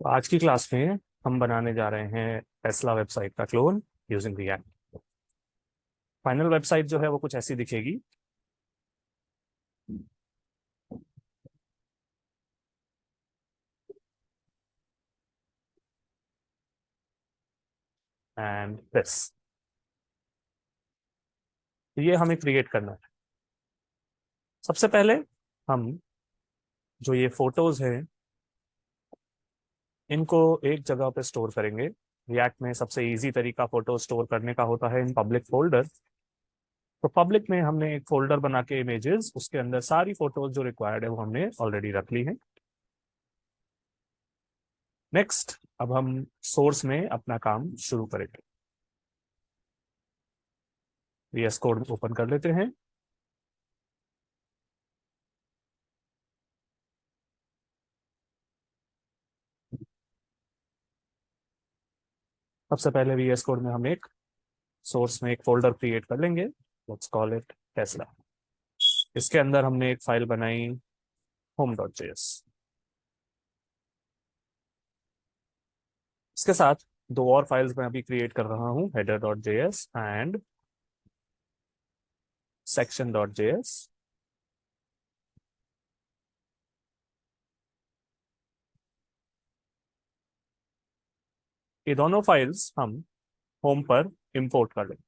तो आज की क्लास में हम बनाने जा रहे हैं टेस्ला वेबसाइट का clone using react. Final website जो है वो कुछ ऐसी दिखेगी। एंड दिस, ये हमें क्रिएट करना है। सबसे पहले हम जो ये फोटोज हैं इनको एक जगह पे स्टोर करेंगे। रिएक्ट में सबसे इजी तरीका फोटो स्टोर करने का होता है इन पब्लिक फोल्डर। तो पब्लिक में हमने एक फोल्डर बना के इमेजेस, उसके अंदर सारी फोटोज जो रिक्वायर्ड है वो हमने ऑलरेडी रख ली है। नेक्स्ट, अब हम सोर्स में अपना काम शुरू करेंगे। VS कोड ओपन कर लेते हैं। सबसे पहले VS कोड में हम एक सोर्स में एक फोल्डर क्रिएट कर लेंगे। Let's call it Tesla. इसके अंदर हमने एक फाइल बनाई home.js। इसके साथ दो और फाइल्स मैं अभी क्रिएट कर रहा हूँ, header.js एंड section.js। ये दोनों फाइल्स हम होम पर इंपोर्ट कर लेंगे।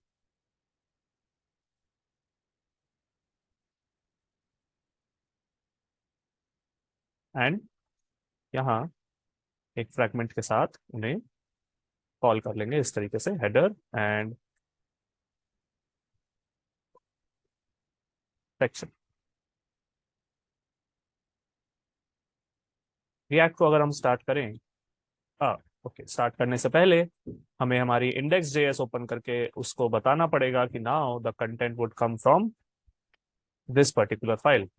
एंड यहाँ एक फ्रैगमेंट के साथ उन्हें कॉल कर लेंगे इस तरीके से, हेडर एंड सेक्शन। रिएक्ट को अगर हम स्टार्ट करें, हाँ, ओके, स्टार्ट करने से पहले हमें हमारी इंडेक्स जेएस ओपन करके उसको बताना पड़ेगा कि now the content would come from this particular file.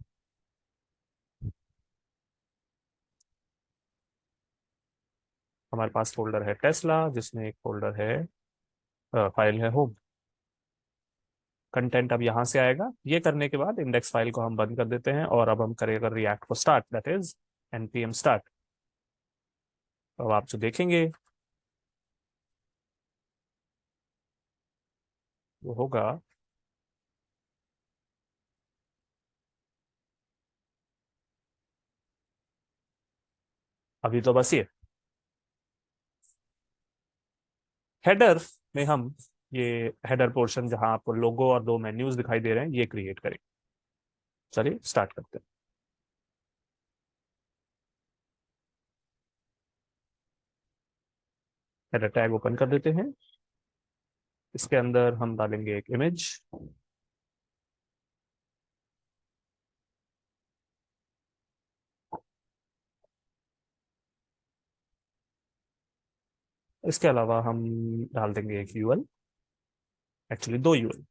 हमारे पास फोल्डर है टेस्ला, जिसमें एक फोल्डर है, फाइल है होम। कंटेंट अब यहाँ से आएगा। ये करने के बाद इंडेक्स फाइल को हम बंद कर देते हैं और अब हम करेंगे रिएक्ट को start, that is npm start. अब आप जो देखेंगे वो होगा, अभी तो बस ये हेडर में हम ये हेडर पोर्शन जहां आपको लोगो और दो मेन्यूज दिखाई दे रहे हैं ये क्रिएट करेंगे। चलिए स्टार्ट करते हैं। हेडर टैग ओपन कर देते हैं। इसके अंदर हम डालेंगे एक इमेज। इसके अलावा हम डाल देंगे एक यूएल, एक्चुअली दो यूएल।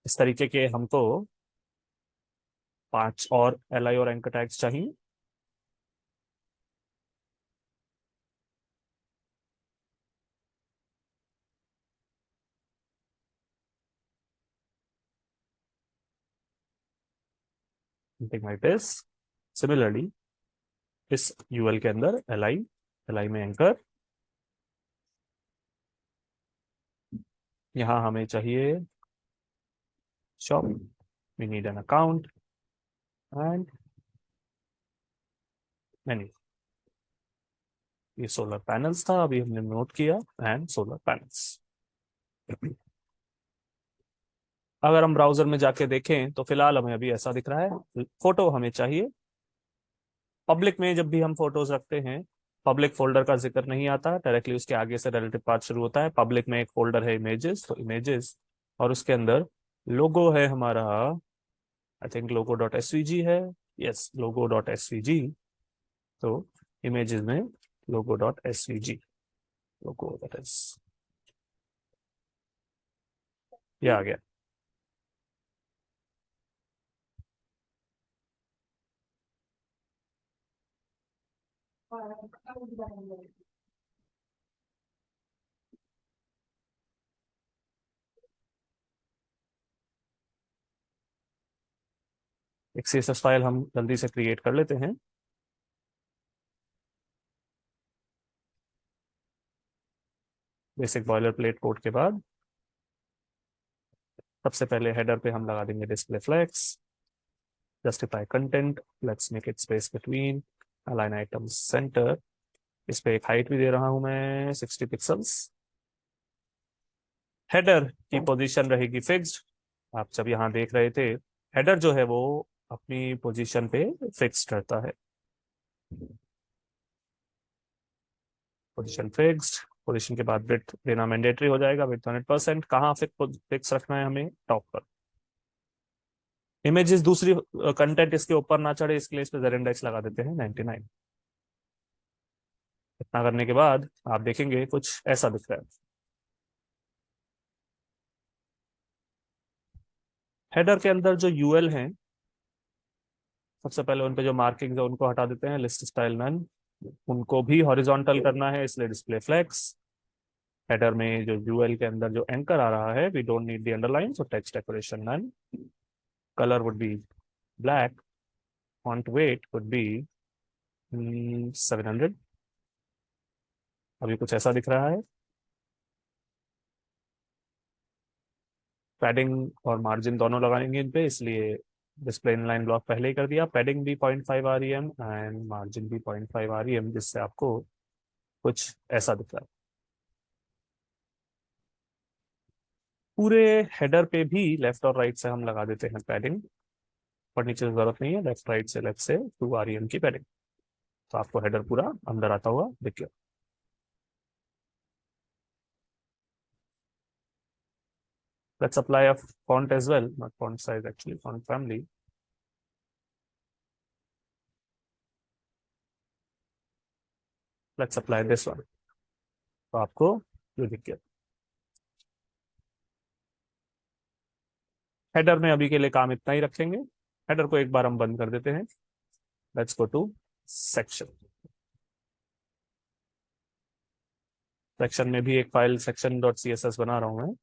इस तरीके के हमको 5 और एल आई और एंकर टैग्स चाहिए। Something like this. सिमिलरली इस यूएल के अंदर एल आई में एंकर। यहाँ हमें चाहिए shop, we need an account and menu. ये सोलर पैनल्स था, अभी हमने नोट किया, एंड सोलर पैनल्स। अगर हम ब्राउजर में जाके देखें तो फिलहाल हमें अभी ऐसा दिख रहा है। फोटो हमें चाहिए। पब्लिक में जब भी हम फोटोज रखते हैं, पब्लिक फोल्डर का जिक्र नहीं आता, डायरेक्टली उसके आगे से रिलेटिव पाथ शुरू होता है। पब्लिक में एक फोल्डर है इमेजेस, तो इमेजेस, और उसके अंदर लोगो है हमारा, I think logo dot SVG है। Yes, logo dot SVG. तो इमेजेस में logo dot SVG, logo that is, ये आ गया। एक CSS फाइल हम जल्दी से क्रिएट कर लेते हैं। बेसिक बॉयलर प्लेट कोड के बाद सबसे पहले हेडर पे हम लगा देंगे display flex, justify content, let's make it space between, align items centre. इस पे एक हाइट भी दे रहा हूं मैं 60 पिक्सल्स। हेडर की पोजीशन रहेगी फिक्स्ड। आप जब यहाँ देख रहे थे, हेडर जो है वो अपनी पोजीशन पे फिक्स रहता है। Position fixed. पोजीशन के बाद विड्थ देना मैंडेटरी हो जाएगा, विड्थ 100%। कहाँ फिक्स रखना है हमें? टॉप पर। इमेजेस दूसरी कंटेंट इसके ऊपर ना चढ़े, इसके लिए इस पे जेड इंडेक्स लगा देते हैं 99। इतना करने के बाद आप देखेंगे कुछ ऐसा दिख रहा है। हेडर के अंदर जो यूएल हैं, सबसे पहले उन पे जो मार्किंग है उनको हटा देते हैं, लिस्ट स्टाइल नन। उनको भी हॉरिजॉन्टल करना है, इसलिए डिस्प्ले फ्लेक्स। हेडर में जो यूएल के अंदर जो एंकर आ रहा है, we don't need the underline, so text decoration none. Colour would be black. Font weight would be 700। अभी कुछ ऐसा दिख रहा है। पैडिंग और मार्जिन दोनों लगाएंगे इन पे, इसलिए डिस्प्ले इनलाइन ब्लॉक पहले ही कर दिया। पैडिंग भी 0.5 REM एंड मार्जिन भी 0.5 REM, जिससे आपको कुछ ऐसा दिख रहा है। पूरे हेडर पे भी लेफ्ट और राइट से हम लगा देते हैं पैडिंग, पर नीचे जरूरत नहीं है। लेफ्ट राइट से, लेफ्ट से 2 REM की पैडिंग, तो आपको हेडर पूरा अंदर आता हुआ दिख गया। Let's apply a font as well, not font size actually, font family. Let's apply this one. तो आपको ये दिख गया। हेडर में अभी के लिए काम इतना ही रखेंगे। हेडर को एक बार हम बंद कर देते हैं। Let's go to section. Section में भी एक file section dot C S S बना रहा हूं मैं।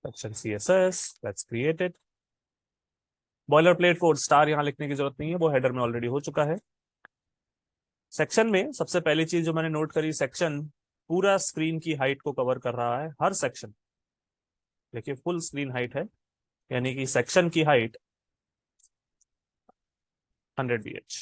Section CSS, let's create it. Boilerplate code star यहाँ लिखने की जरूरत नहीं है, वो हेडर में ऑलरेडी हो चुका है। सेक्शन में सबसे पहली चीज जो मैंने नोट करी, सेक्शन पूरा स्क्रीन की हाइट को कवर कर रहा है। हर सेक्शन देखिए फुल स्क्रीन हाइट है, यानी कि सेक्शन की हाइट 100 BH।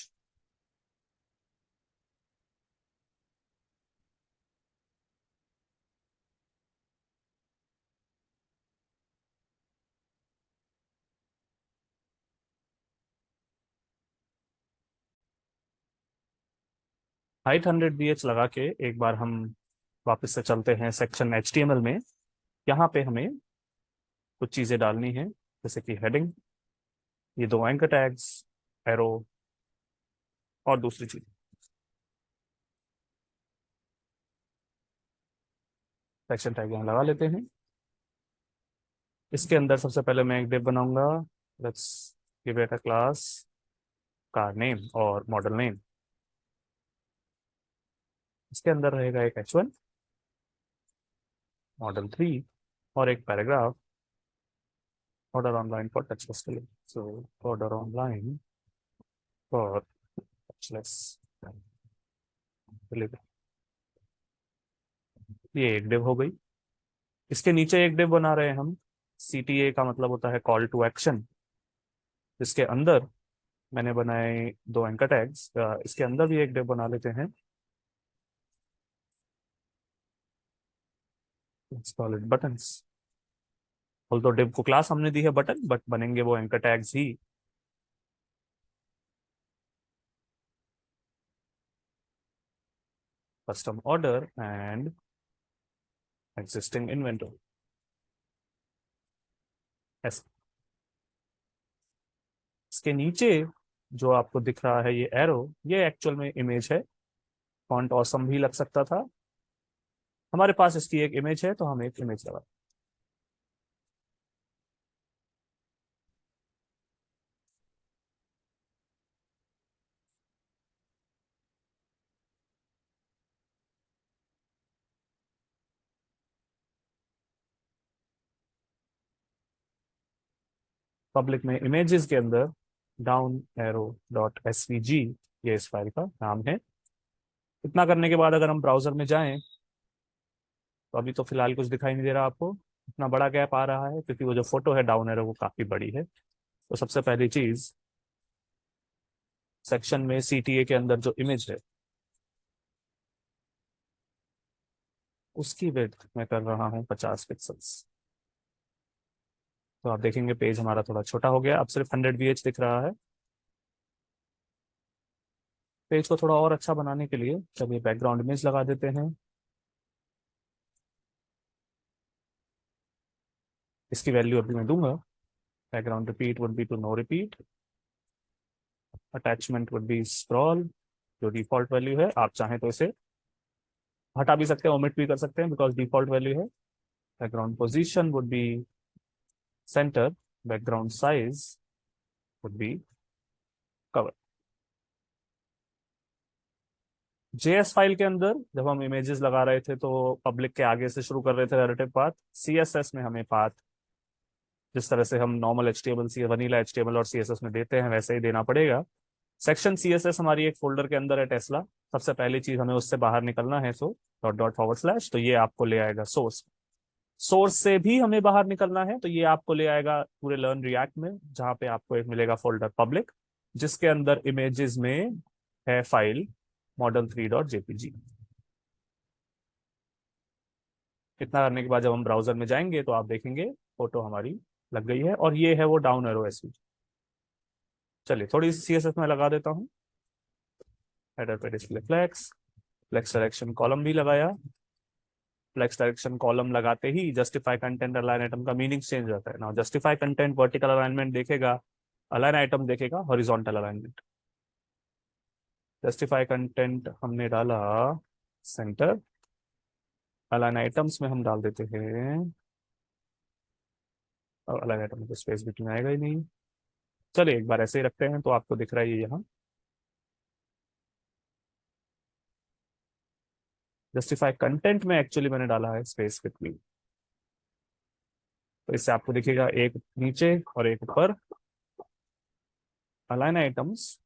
हाइट 100 BH लगा के एक बार हम वापस से चलते हैं सेक्शन HTML में। यहाँ पे हमें कुछ चीजें डालनी है, जैसे कि हेडिंग, ये दो एंकर टैग्स, एरो, और दूसरी चीज सेक्शन टैग यहाँ लगा लेते हैं। इसके अंदर सबसे पहले मैं एक डिव बनाऊंगा। Let's give it a class car name और मॉडल नेम। इसके अंदर रहेगा एक H1, मॉडल 3, और एक paragraph, order online for touchless delivery. So order online for touchless delivery, ये एक डिव हो गई। इसके नीचे एक डिव बना रहे हैं हम। CTA का मतलब होता है कॉल टू एक्शन। इसके अंदर मैंने बनाए दो एंकर टैग्स। इसके अंदर भी एक डिव बना लेते हैं। Let's call it buttons. Although div को क्लास हमने दी है बटन, बट बनेंगे वो anchor tags he. Custom order and existing inventory. इसके नीचे जो आपको दिख रहा है ये एरो, ये एक्चुअल में इमेज है। फॉन्ट ऑसम भी लग सकता था। हमारे पास इसकी एक इमेज है, तो हम एक इमेज लगा। पब्लिक में इमेजेस के अंदर डाउन एरो डॉट एसवीजी ये इस फाइल का नाम है। इतना करने के बाद अगर हम ब्राउजर में जाएं तो अभी तो फिलहाल कुछ दिखाई नहीं दे रहा आपको, इतना बड़ा गैप आ रहा है क्योंकि वो जो फोटो है डाउन एरो वो काफी बड़ी है। तो सबसे पहली चीज, सेक्शन में सीटीए के अंदर जो इमेज है उसकी विड्थ मैं कर रहा हूँ 50 पिक्सल्स। तो आप देखेंगे पेज हमारा थोड़ा छोटा हो गया, अब सिर्फ 100 VH दिख रहा है। पेज को थोड़ा और अच्छा बनाने के लिए चलिए बैकग्राउंड इमेज लगा देते हैं। इसकी वैल्यू अभी मैं दूंगा। Background repeat would be to no repeat, attachment would be scroll जो डिफॉल्ट वैल्यू है। आप चाहें तो इसे हटा भी सकते हैं, ओमिट भी कर सकते हैं बिकॉज डिफॉल्ट वैल्यू है। Background position would be centre, background size would be cover. JS file के अंदर जब हम इमेजेस लगा रहे थे तो पब्लिक के आगे से शुरू कर रहे थे रिलेटिव पाथ। सीएसएस में हमें पाथ जिस तरह से हम नॉर्मल एचटीएमएल सी वनीला एचटीएमएल और सीएसएस में देते हैं वैसे ही देना पड़ेगा। सेक्शन सीएसएस हमारी एक फोल्डर के अंदर है टेस्ला। सबसे पहली चीज हमें उससे बाहर निकलना है, so dot dot forward slash, तो ये आपको ले आएगा सोर्स। सोर्स से भी हमें बाहर निकलना है तो ये आपको ले आएगा पूरे लर्न रिएक्ट में, जहां पे आपको एक मिलेगा फोल्डर पब्लिक जिसके अंदर इमेजेस में है फाइल model3.jpg। इतना करने के बाद जब हम ब्राउजर में जाएंगे तो आप देखेंगे फोटो हमारी लग गई है और ये है वो डाउन एरो एसवीजी। चलिए थोड़ी सी सीएसएस में लगा देता हूँ। हेडर पे display flex, flex direction column भी लगाया। फ्लेक्स डायरेक्शन कॉलम लगाते ही जस्टिफाई कंटेंट अलाइन आइटम का मीनिंग चेंज हो जाता है ना। जस्टिफाई कंटेंट वर्टिकल अलाइनमेंट देखेगा, अलाइन आइटम देखेगा हॉरिजॉन्टल अलाइनमेंट। जस्टिफाई कंटेंट हमने डाला सेंटर, अलाइन आइटम्स में हम डाल देते हैं, और अलाइन आइटम को स्पेस बिटवीन आएगा ही नहीं। चलिए एक बार ऐसे ही रखते हैं तो आपको दिख रहा है ये यहाँ। जस्टिफाई कंटेंट में एक्चुअली मैंने डाला है स्पेस बिटवीन, तो इससे आपको दिखेगा एक नीचे और एक ऊपर। अलाइन आइटम्स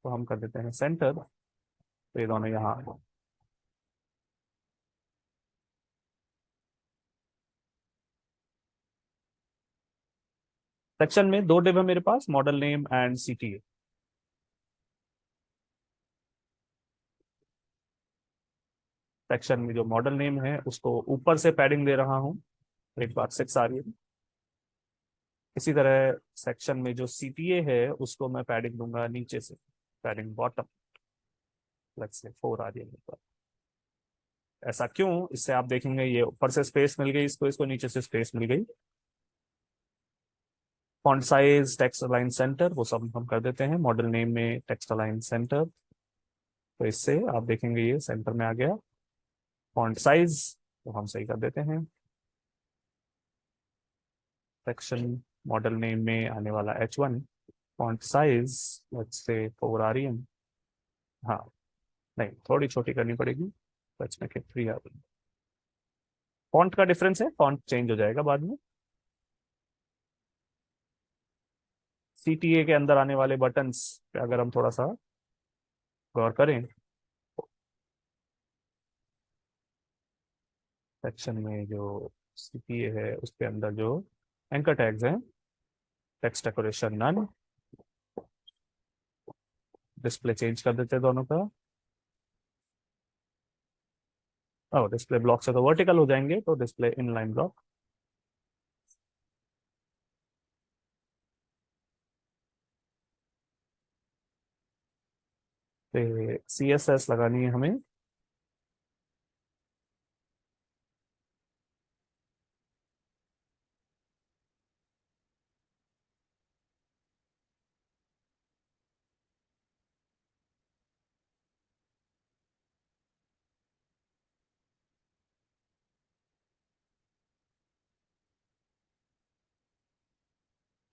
तो हम कर देते हैं सेंटर, तो ये दोनों यहाँ। सेक्शन में दो डिव है मेरे पास, model name and CTA. Section में जो मॉडल नेम है उसको ऊपर से पैडिंग दे रहा हूँ, एक बार 6 आ रही है। इसी तरह सेक्शन में जो सीटीए है उसको मैं पैडिंग दूंगा नीचे से, पैडिंग बॉटम, लेट्स से 4 आ रही है मेरे पास। ऐसा क्यों, इससे आप देखेंगे ये ऊपर से स्पेस मिल गई इसको, इसको नीचे से स्पेस मिल गई। Font size, text align centre, वो सब हम कर देते हैं मॉडल नेम में टेक्स्ट अलाइन सेंटर, तो इससे आप देखेंगे ये सेंटर में आ गया। फॉन्ट साइज तो हम सही कर देते हैं। सेक्शन मॉडल नेम में आने वाला H1, font size let's say 4 आ रही है। हाँ, नहीं थोड़ी छोटी करनी पड़ेगी, लेट्स मेक इट 3 आ रही है। फॉन्ट का डिफरेंस है, फॉन्ट चेंज हो जाएगा बाद में। सीटीए के अंदर आने वाले बटन्स पे अगर हम थोड़ा सा गौर करें, सेक्शन में जो सीटीए है उसके अंदर जो एंकर टैग्स हैं, text decoration none, display change कर देते हैं दोनों का। और डिस्प्ले ब्लॉक से तो वर्टिकल हो जाएंगे, तो डिस्प्ले इनलाइन ब्लॉक। पे सीएसएस लगानी है हमें।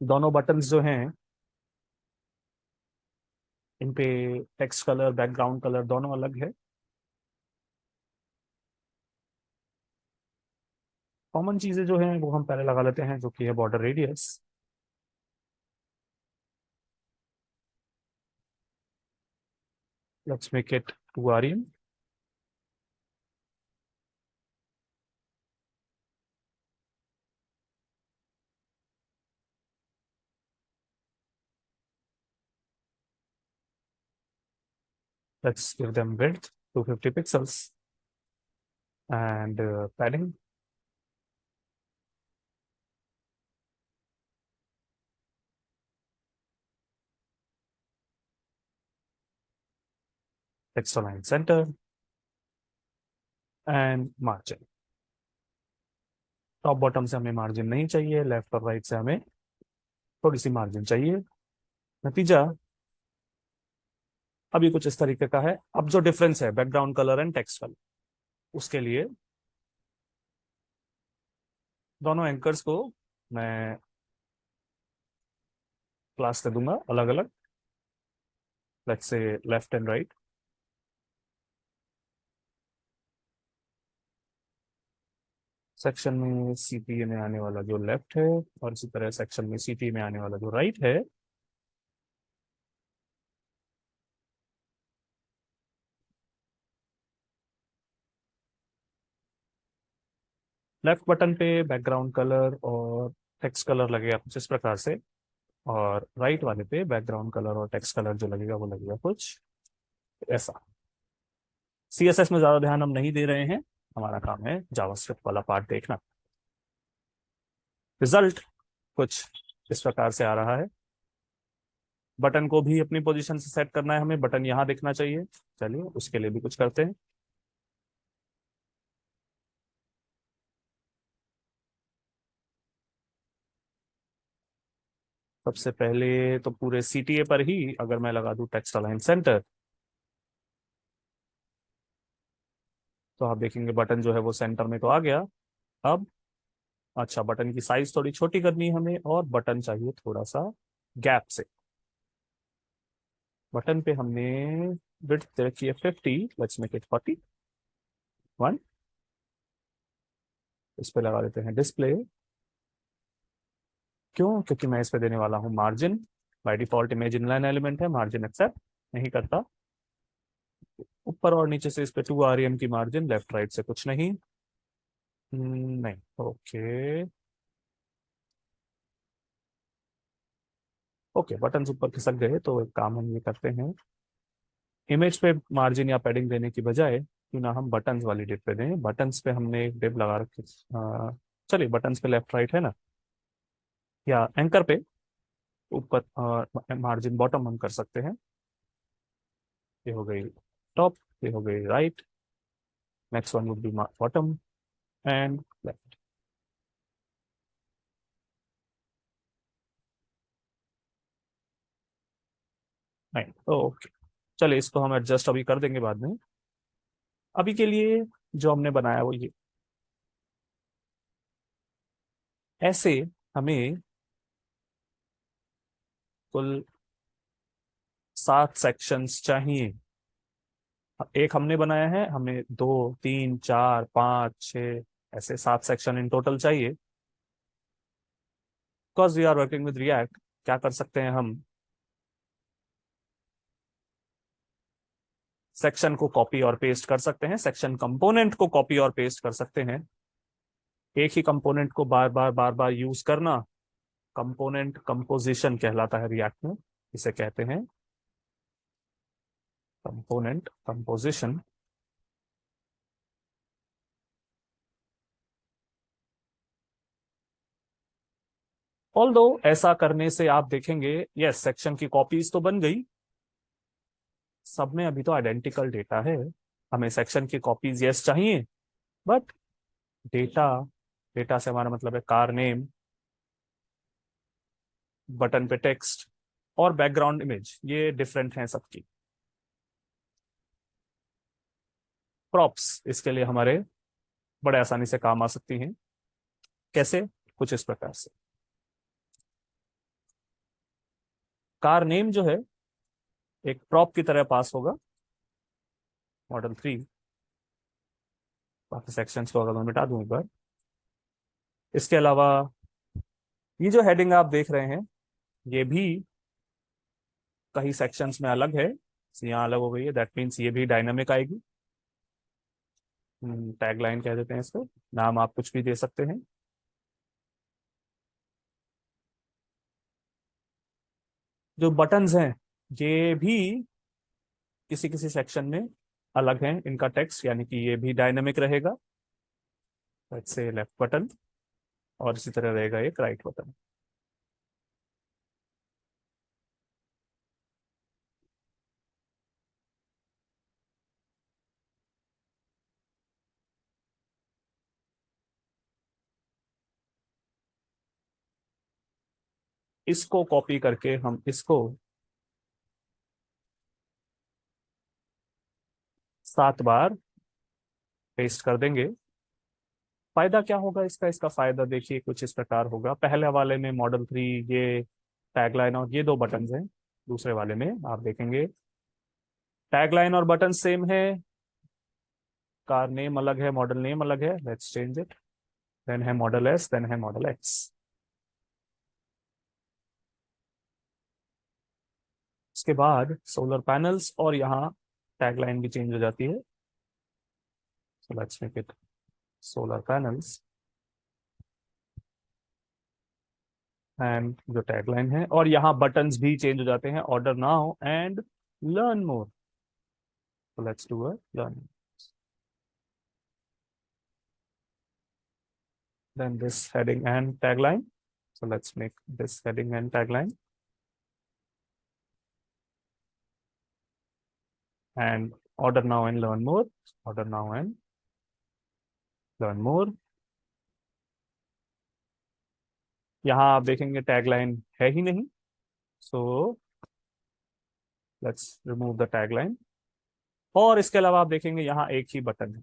दोनों बटन्स जो हैं इन पे टेक्स्ट कलर बैकग्राउंड कलर दोनों अलग है। कॉमन चीजें जो हैं वो हम पहले लगा लेते हैं, जो कि है border radius. Let's make it 2rem. Let's give them width 250 pixels and padding. Text align center and margin. Top bottom से हमें मार्जिन नहीं चाहिए, लेफ्ट और राइट से हमें थोड़ी सी मार्जिन चाहिए। नतीजा अभी कुछ इस तरीके का है। अब जो डिफरेंस है background colour and text colour, उसके लिए दोनों एंकर्स को मैं क्लास दे दूंगा अलग अलग, let's say left and right. Section में सीपीए में आने वाला जो लेफ्ट है और इसी तरह सेक्शन में सीपीए में आने वाला जो राइट है, लेफ्ट बटन पे बैकग्राउंड कलर और टेक्स्ट कलर लगेगा कुछ इस प्रकार से, और राइट वाले पे बैकग्राउंड कलर और टेक्स्ट कलर जो लगेगा वो लगेगा कुछ ऐसा। सीएसएस में ज्यादा ध्यान हम नहीं दे रहे हैं, हमारा काम है जावास्क्रिप्ट वाला पार्ट देखना। रिजल्ट कुछ इस प्रकार से आ रहा है। बटन को भी अपनी पोजीशन से सेट करना है हमें, बटन यहाँ दिखना चाहिए। चलिए उसके लिए भी कुछ करते हैं। सबसे पहले तो पूरे सीटीए पर ही अगर मैं लगा दूं टेक्स्ट अलाइन सेंटर, तो आप देखेंगे बटन जो है वो सेंटर में तो आ गया। अब अच्छा, बटन की साइज थोड़ी छोटी करनी है हमें और बटन चाहिए थोड़ा सा गैप से। बटन पे हमने विड्थ रखी है 50, लेट्स मेक इट 41। इस पे लगा देते हैं डिस्प्ले। क्यों? क्योंकि मैं इस पे देने वाला हूँ margin. By default image inline element है, मार्जिन एक्सेप्ट नहीं करता। ऊपर और नीचे से इस पे 2rem की मार्जिन, लेफ्ट राइट से कुछ नहीं। नहीं, ओके ओके, बटन ऊपर खिसक गए तो एक काम हम ये करते हैं, इमेज पे मार्जिन या पैडिंग देने की बजाय क्यों ना हम बटन्स वाली डिप पे दें। बटन्स पे हमने एक डिप लगा रखी। चलिए बटन्स पे लेफ्ट राइट है ना, या एंकर पे ऊपर मार्जिन बॉटम हम कर सकते हैं। ये हो गई टॉप, ये हो गई right, next one would be bottom and left. नहीं, ओके, चलिए इसको हम एडजस्ट अभी कर देंगे बाद में। अभी के लिए जो हमने बनाया वो ये ऐसे हमें कुल 7 सेक्शंस चाहिए। एक हमने बनाया है, हमें 2 3 4 5 6 ऐसे 7 सेक्शन इन टोटल चाहिए। Because we are working with React, क्या कर सकते हैं हम, सेक्शन को कॉपी और पेस्ट कर सकते हैं, सेक्शन कंपोनेंट को कॉपी और पेस्ट कर सकते हैं। एक ही कंपोनेंट को बार बार बार बार यूज करना कंपोनेंट कंपोजिशन कहलाता है रिएक्ट में। इसे कहते हैं कंपोनेंट कंपोजिशन। ऑल्दो ऐसा करने से आप देखेंगे यस सेक्शन की कॉपीज तो बन गई, सब में अभी तो आइडेंटिकल डेटा है। हमें सेक्शन की कॉपीज यस चाहिए, बट डेटा, डेटा से हमारा मतलब है कार नेम, बटन पे टेक्स्ट और बैकग्राउंड इमेज, ये डिफरेंट हैं सबकी। प्रॉप्स इसके लिए हमारे बड़े आसानी से काम आ सकती हैं। कैसे? कुछ इस प्रकार से, कार नेम जो है एक प्रॉप की तरह पास होगा, मॉडल 3। बाकी सेक्शंस को अगर मैं मिटा दूं एक बार। इसके अलावा ये जो हेडिंग आप देख रहे हैं ये भी कई सेक्शंस में अलग है। यहाँ अलग हो गई है, दैट मीन्स ये भी डायनामिक आएगी। टैगलाइन कह देते हैं इसको, नाम आप कुछ भी दे सकते हैं। जो बटन्स हैं ये भी किसी किसी सेक्शन में अलग हैं इनका टेक्स्ट, यानी कि ये भी डायनामिक रहेगा। लेट्स से लेफ्ट बटन, और इसी तरह रहेगा एक राइट बटन। इसको कॉपी करके हम इसको 7 बार पेस्ट कर देंगे। फायदा क्या होगा इसका? इसका फायदा देखिए कुछ इस प्रकार होगा। पहले वाले में मॉडल 3 ये टैगलाइन और ये 2 बटन हैं। दूसरे वाले में आप देखेंगे टैगलाइन और बटन सेम है, कार नेम अलग है, मॉडल नेम अलग है। Let's change it. देन है मॉडल एस, देन है मॉडल एक्स। उसके बाद सोलर पैनल्स, और यहाँ टैगलाइन भी चेंज हो जाती है। So let's make it solar panels, and जो टैगलाइन है, और यहाँ बटन्स भी चेंज हो जाते हैं, order now and learn more. So let's do a learn. Then this heading and tagline. So let's make this heading and tagline. And order now and learn more. Order now and learn more. यहाँ आप देखेंगे tagline है ही नहीं, so let's remove the tagline. और इसके अलावा आप देखेंगे यहाँ एक ही बटन है,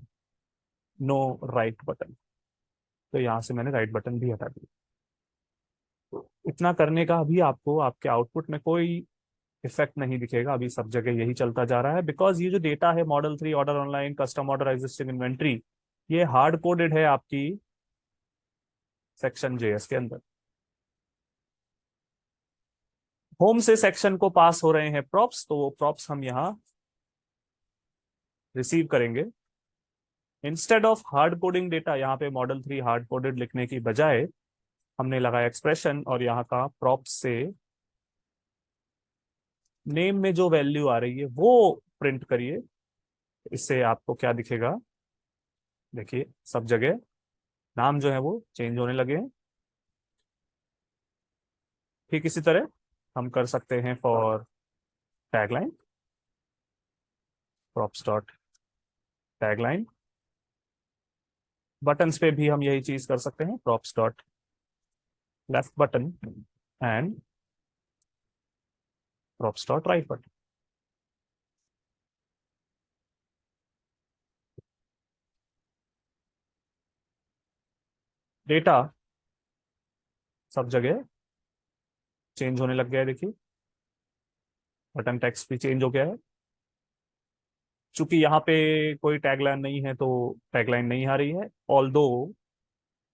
नो राइट बटन। तो यहाँ से मैंने राइट बटन भी हटा दिया। तो इतना करने का भी आपको आपके आउटपुट में कोई इफेक्ट नहीं दिखेगा। अभी सब जगह यही चलता जा रहा है, बिकॉज ये जो डेटा है model 3, order online, custom order, existing inventory, ये हार्ड कोडेड है आपकी सेक्शन जेएस के अंदर। होम से सेक्शन को पास हो रहे हैं प्रॉप्स, तो वो प्रॉप्स हम यहाँ रिसीव करेंगे। Instead of hard coding data, यहाँ पे मॉडल 3 हार्ड कोडेड लिखने की बजाय हमने लगाया एक्सप्रेशन, और यहाँ का प्रॉप्स से नेम में जो वैल्यू आ रही है वो प्रिंट करिए। इससे आपको क्या दिखेगा? देखिए सब जगह नाम जो है वो चेंज होने लगे हैं। ठीक इसी तरह हम कर सकते हैं for tagline, props dot tagline. Buttons पे भी हम यही चीज कर सकते हैं, props dot left button and props dot right button. Data सब जगह चेंज होने लग गया है। देखिए बटन टेक्स्ट भी चेंज हो गया है। चूंकि यहाँ पे कोई टैगलाइन नहीं है तो टैगलाइन नहीं आ रही है, ऑल्दो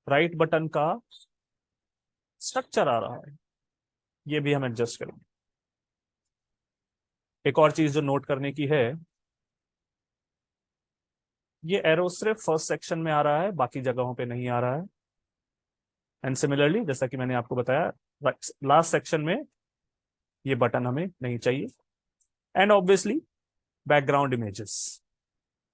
राइट बटन का स्ट्रक्चर आ रहा है। ये भी हम एडजस्ट करेंगे। एक और चीज जो नोट करने की है, ये एरो सिर्फ फर्स्ट सेक्शन में आ रहा है, बाकी जगहों पे नहीं आ रहा है। एंड सिमिलरली जैसा कि मैंने आपको बताया, लास्ट सेक्शन में ये बटन हमें नहीं चाहिए। And obviously background images,